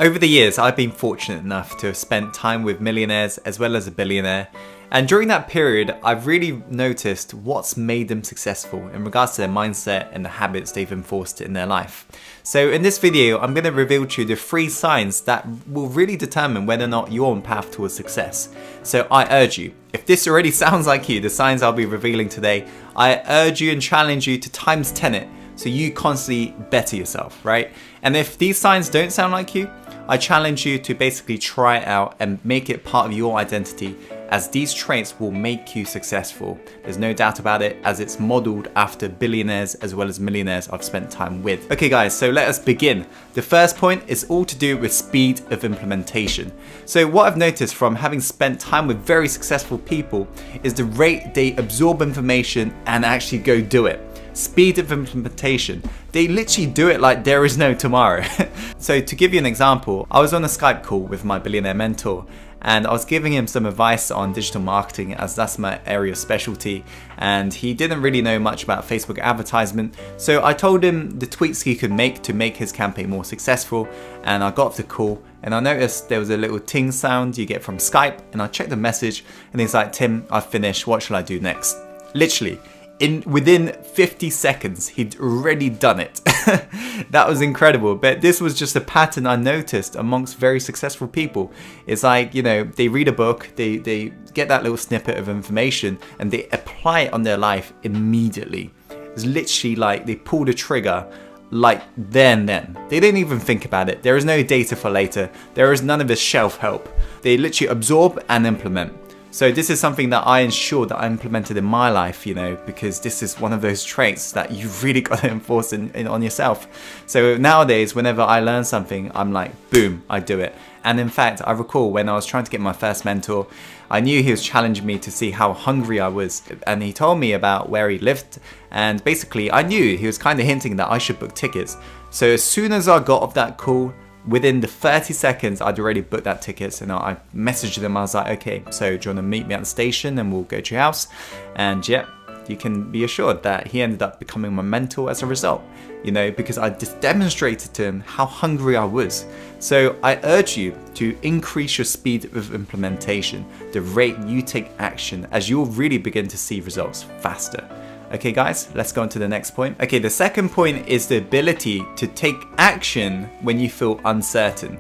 Over the years, I've been fortunate enough to have spent time with millionaires as well as a billionaire. And during that period, I've really noticed what's made them successful in regards to their mindset and the habits they've enforced in their life. So in this video, I'm going to reveal to you the 3 signs that will really determine whether or not you're on path towards success. So I urge you, if this already sounds like you, the signs I'll be revealing today, I urge you and challenge you to times 10 it so you constantly better yourself, right? And if these signs don't sound like you, I challenge you to basically try it out and make it part of your identity, as these traits will make you successful. There's no doubt about it, as it's modeled after billionaires as well as millionaires I've spent time with. Okay guys, so let us begin. The first point is all to do with speed of implementation. So what I've noticed from having spent time with very successful people is the rate they absorb information and actually go do it. Speed of implementation. They literally do it like there is no tomorrow. So to give you an example, I was on a Skype call with my billionaire mentor and I was giving him some advice on digital marketing, as that's my area of specialty, and he didn't really know much about Facebook advertisement. So I told him the tweaks he could make to make his campaign more successful, and I got off the call and I noticed there was a little ting sound you get from Skype, and I checked the message and he's like, "Tim, I've finished, what shall I do next?" Literally, within 50 seconds, he'd already done it. That was incredible. But this was just a pattern I noticed amongst very successful people. It's like, you know, they read a book, they get that little snippet of information and they apply it on their life immediately. It's literally like they pull the trigger like then. They don't even think about it. There is no data for later. There is none of this shelf help. They literally absorb and implement. So this is something that I ensure that I implemented in my life, you know, because this is one of those traits that you've really got to enforce on yourself. So nowadays, whenever I learn something, I'm like, boom, I do it. And in fact, I recall when I was trying to get my first mentor, I knew he was challenging me to see how hungry I was. And he told me about where he lived. And basically, I knew he was kind of hinting that I should book tickets. So as soon as I got off that call, within the 30 seconds, I'd already booked that tickets, and I messaged them. I was like, okay, so do you want to meet me at the station and we'll go to your house? And yeah, you can be assured that he ended up becoming my mentor as a result, you know, because I just demonstrated to him how hungry I was. So I urge you to increase your speed of implementation, the rate you take action, as you'll really begin to see results faster. Okay guys, let's go on to the next point. Okay, the second point is the ability to take action when you feel uncertain.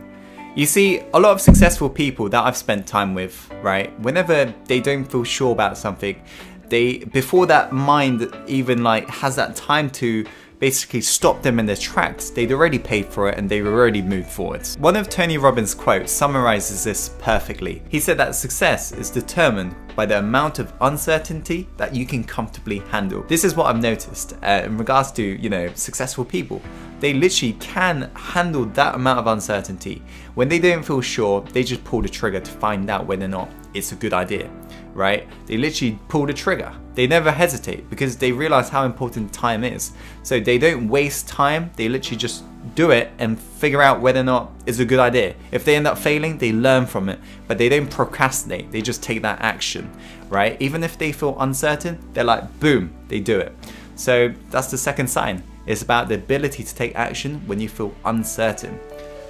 You see, a lot of successful people that I've spent time with, right, whenever they don't feel sure about something, before that mind even like has that time to basically stop them in their tracks, they'd already paid for it and they've already moved forwards. One of Tony Robbins' quotes summarizes this perfectly. He said that success is determined by the amount of uncertainty that you can comfortably handle. This is what I've noticed in regards to, you know, successful people. They literally can handle that amount of uncertainty. When they don't feel sure, they just pull the trigger to find out whether or not it's a good idea, right? They literally pull the trigger. They never hesitate because they realize how important time is. So they don't waste time, they literally just do it and figure out whether or not it's a good idea. If they end up failing, they learn from it, but they don't procrastinate, they just take that action, right? Even if they feel uncertain, they're like, boom, they do it. So that's the second sign. It's about the ability to take action when you feel uncertain.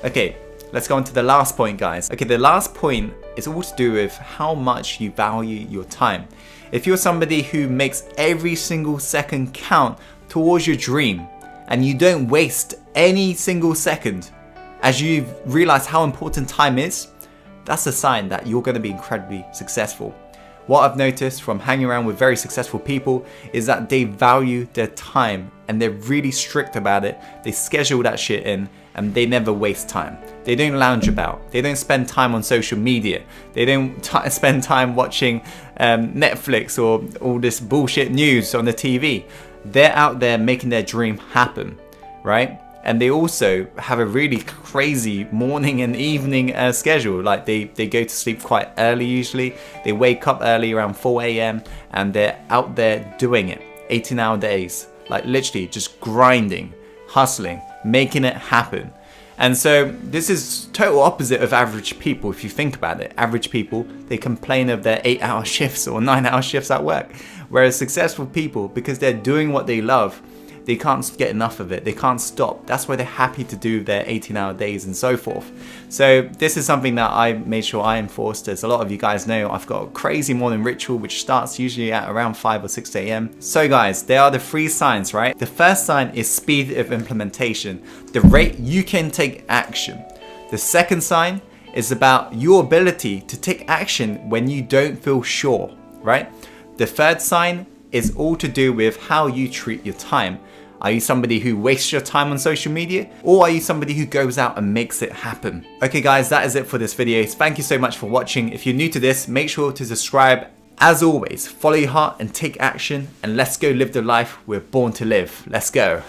Okay, let's go on to the last point, guys. Okay, the last point is all to do with how much you value your time. If you're somebody who makes every single second count towards your dream and you don't waste any single second as you realize how important time is, that's a sign that you're going to be incredibly successful. What I've noticed from hanging around with very successful people is that they value their time and they're really strict about it. They schedule that shit in and they never waste time. They don't lounge about. They don't spend time on social media. They don't spend time watching Netflix or all this bullshit news on the TV. They're out there making their dream happen, right? And they also have a really crazy morning and evening schedule. Like they go to sleep quite early usually. They wake up early around 4 a.m. and they're out there doing it. 18-hour days. Like literally just grinding, hustling, making it happen. And so this is total opposite of average people if you think about it. Average people, they complain of their 8-hour shifts or 9-hour shifts at work. Whereas successful people, because they're doing what they love, they can't get enough of it. They can't stop. That's why they're happy to do their 18-hour days and so forth. So this is something that I made sure I enforced. As a lot of you guys know, I've got a crazy morning ritual which starts usually at around 5 or 6 a.m. So guys, there are the 3 signs, right? The first sign is speed of implementation, the rate you can take action. The second sign is about your ability to take action when you don't feel sure, right? The third sign is all to do with how you treat your time. Are you somebody who wastes your time on social media, or are you somebody who goes out and makes it happen? Okay guys, that is it for this video. Thank you so much for watching. If you're new to this, make sure to subscribe. As always, follow your heart and take action, and let's go live the life we're born to live. Let's go.